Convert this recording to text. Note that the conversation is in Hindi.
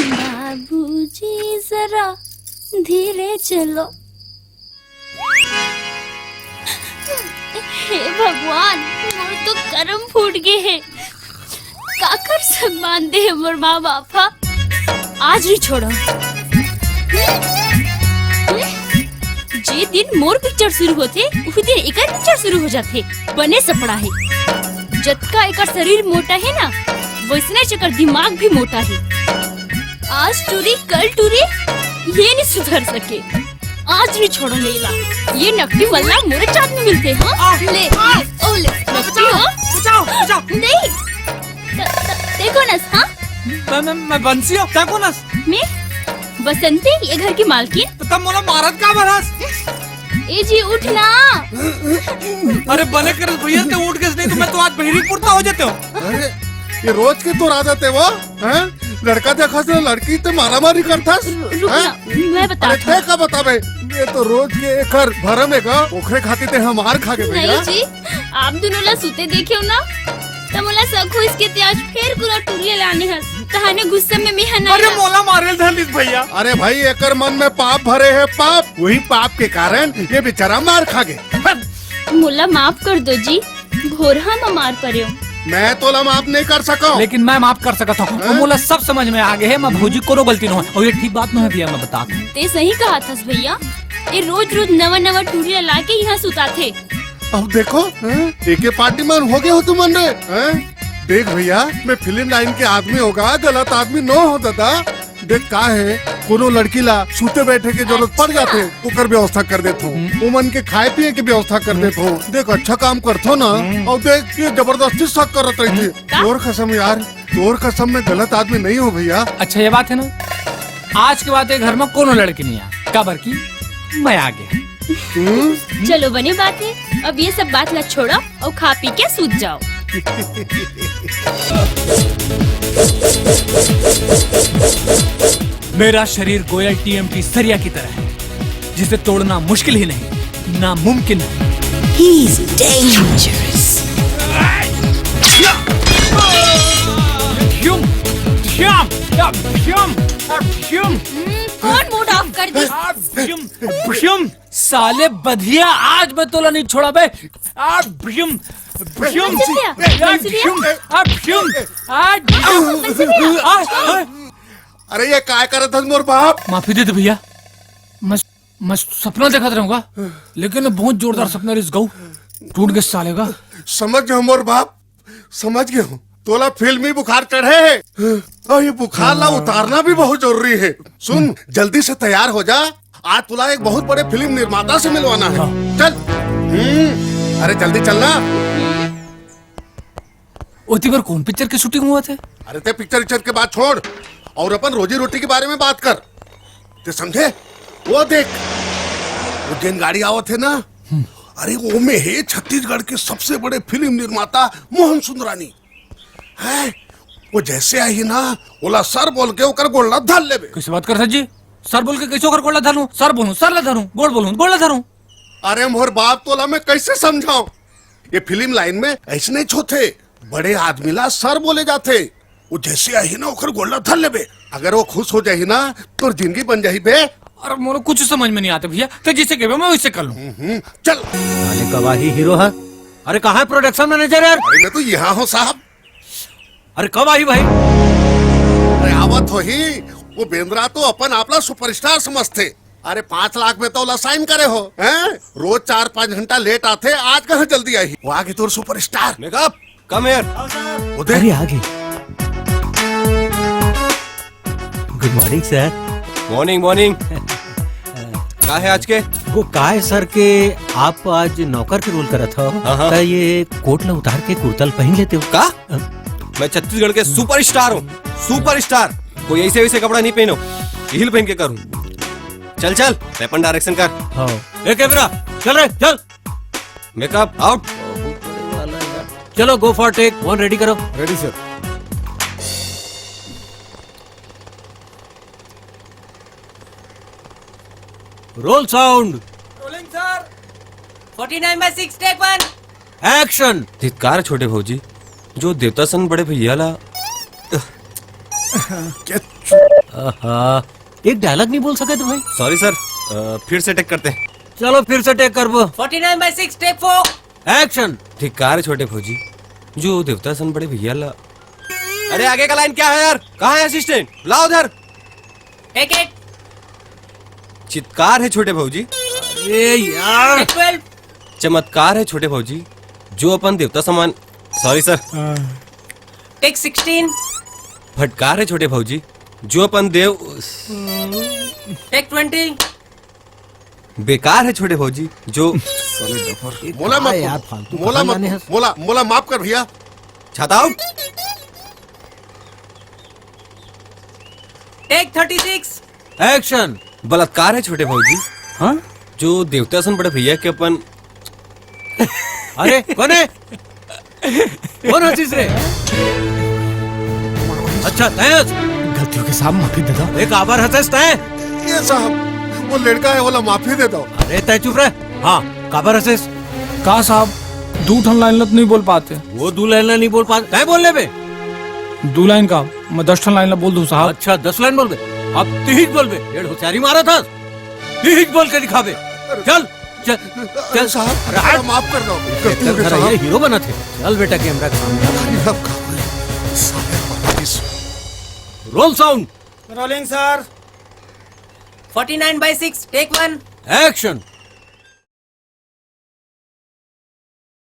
बाबूजी जरा धीरे चलो। हे भगवान, मोर तो कर्म फूट गए है। का कर सब मानते हैं मोर माँ बापा। आज नहीं छोड़ो। जे दिन मोर पिक्चर शुरू होते उसी दिन एक पिक्चर शुरू हो जाते। बने सपड़ा है। जतका एक शरीर मोटा है ना, वैसने चकर दिमाग भी मोटा है। आज टूरी कल टूरी, ये नहीं सुधर सके। आज नहीं छोड़ो मेला। ये नकली वल्ला मोरे चाट में मिलते हैं। ले ओ ले नकली हो। बचाओ बचाओ। नहीं देखो ना। हाँ मैं बंसी हूँ। देखो ना। मैं बसंती, ये घर की मालकिन। तो तब मोला मारत का बरस। ए जी उठना। अरे बने कर भैया तो उठ गए, नहीं तो मैं तो आज बहिरी पुरता हो जाते हो। अरे ये रोज के तो राजा थे वो हैं? लड़का देखा से लड़की तो मारामारी करता मैं बता का बता बे। ये तो रोज के एक घर भरम है का ओखरे खाते थे हमार खा के नहीं जी, आप दोनों ला सुते देखे हो ना, तो मोला सखो इसके त्याज फिर पूरा टुरिया लाने हस। तहाने गुस्से में मिहना। अरे मोला मारेल धरलिस भैया। अरे भाई एकर मन में पाप भरे है पाप, वही पाप के कारण ये बेचारा मार खा गए। मोला माफ कर दो जी, घोरहा में मार पड़े हो। मैं तो ला माफ नहीं कर सका, लेकिन मैं माफ कर सकता हूँ। तो मोला सब समझ में आ गए है। मैं भौजी को गलती न और ये ठीक बात न है भैया, मैं बता दूं। ते सही कहा था भैया। ये रोज रोज नवा नवा टूरिया ला के यहाँ सुता थे। अब देखो एक पार्टी में हो गए हो तुम ने। देख भैया, मैं फिल्म लाइन के आदमी होगा, गलत आदमी न हो दादा। देख का है, कोनो लड़की ला सूते बैठे के जरूरत पड़ जाते, ओकर व्यवस्था कर देते हो। उमन के खाए पिए की व्यवस्था कर देते हो। देख अच्छा काम करते हो ना। और देख ये जबरदस्ती शक करत रही थी। तोर कसम यार, तोर कसम में गलत आदमी नहीं हो भैया। अच्छा ये बात है ना, आज के बाद घर में कोनो लड़की नहीं आ कबर की मैं आ गया। चलो बनी बात है, अब ये सब बात ला छोड़ो और खा पी के सूत जाओ। मेरा शरीर गोयल टीएमटी सरिया की तरह है, जिसे तोड़ना मुश्किल ही नहीं, नामुमकिन है। He's dangerous. कौन मूड ऑफ कर दी? साले बधिया, आज मैं तोला नहीं छोड़ा बे। अरे ये काय करत हस मोर बाप? माफी दे दे भैया, मैं सपना देखा रहूंगा, लेकिन बहुत जोरदार सपना रिस गऊ टूट गया साले का। समझ गए मोर बाप, समझ गए हूँ। तोला फिल्मी बुखार चढ़े है और ये बुखार ला उतारना भी बहुत जरूरी है। सुन, जल्दी से तैयार हो जा, आज तुला एक बहुत बड़े फिल्म निर्माता से मिलवाना है। चल। अरे जल्दी चलना। उसी पर कौन पिक्चर की शूटिंग हुआ थे? अरे ते पिक्चर के बात छोड़ और अपन रोजी रोटी के बारे में बात कर। ते समझे? वो देख, वो जिन गाड़ी आवत है ना, अरे वो में है छत्तीसगढ़ के सबसे बड़े फिल्म निर्माता मोहन सुंदरानी है। वो जैसे आई ना, बोला सर बोल के ओकर गोल्ला धर लेबे। कैसे बात कर जी? सर बोल के कैसे ओकर गोल्ला धरूं? सर बोलूं सर ला धरूं, गोल बोलूं गोल्ला धरूं? अरे मोर बाप, तोला मैं कैसे समझाऊं? ये फिल्म लाइन में ऐसे नहीं छोते, बड़े आदमी ला सर बोले जाते। वो जैसे आई ना ओकर गोल्ला धर लेबे। अगर वो खुश हो जाही ना, तो जिंदगी बन जाही बे। अरे मोरो कुछ समझ में नहीं आता भैया, तो जिसे कहबे मैं वैसे कर लूं। चल। अरे कवाही हीरो है। अरे कहाँ है प्रोडक्शन मैनेजर यार? अरे मैं तो यहाँ हूँ साहब। अरे कब आई भाई? अरे आवत हो ही। वो बेंद्रा तो अपन आपला सुपरस्टार समझते। अरे 5 लाख में तो ला साइन करे हो हैं? रोज 4-5 घंटा लेट आते, आज कहाँ जल्दी आई? वो आगे तो सुपरस्टार। Makeup come here. उधर आगे। Good morning sir. Morning morning. क्या है आज के? वो का है सर के आप आज नौकर के रोल करत हो। हाँ। तो ये कोट ला उतार के कुर्तल पहन लेते हो का? मैं छत्तीसगढ़ के सुपरस्टार हूँ, सुपरस्टार। कोई ऐसे वैसे कपड़ा नहीं पहनो, हील पहन के करूँ। चल चल, वेपन डायरेक्शन कर। हाँ। ए कैमरा चल रहे चल। Makeup out. चलो गो फॉर टेक 1 रेडी करो। Ready sir. Roll sound. Rolling sir. 49/6 take 1। Action. धिक्कार छोटे भौजी, जो देवता सन बड़े भैया ला आहा, एक डायलॉग नहीं बोल सके तो भाई। सॉरी सर, फिर से टेक करते हैं। चलो फिर से टेक कर वो। 49/6 टेक 4। एक्शन। धिक्कार है छोटे फौजी, जो देवता सन बड़े भैया ला। अरे आगे का लाइन क्या है यार? कहाँ है असिस्टेंट? लाओ उधर। टेक 8। चित्कार है छोटे फौजी, अरे यार। टेक 12। चमत्कार है छोटे फौजी, जो अपन देवता समान। Sorry sir. टेक 16। फटकार है छोटे फौजी, जो अपन देव। टेक 20। बेकार है छोटे फौजी, जो मोला मत यार, फालतू मोला कहानी है। मत मोला मोला माफ कर भैया। छाताओ। टेक 36। एक्शन। बलात्कार है छोटे फौजी, हाँ? जो देवता सन बड़े भैया के अपन। अरे कौन है? कौन हंसिस रे? अच्छा तयस। गलतियों के साथ माफी दे दो। एक आबार हंसस तय। ये साहब वो लड़का है, बोला माफी दे दो। अरे तय चुप रह। हाँ काबर हंसस? कहा साहब, दू ठन लाइन लत नहीं बोल पाते। वो दू लाइन नहीं बोल पा तय बोलने बे। दू लाइन का मैं 10 ठन लाइन ला बोल दूं साहब। अच्छा 10 लाइन बोल बे। अब तीज बोल बे। डेढ़ होशियारी मारा था। तीज बोल के दिखा बे। चल चल चल साहब अरे हट। माफ कर दो, गलती हो गई ये साहब। हीरो बना थे। चल बेटा कैमरा काम। अब कहाँ बोले? साले बदतमीज। Roll sound. Rolling sir. 49/6 take 1। Action.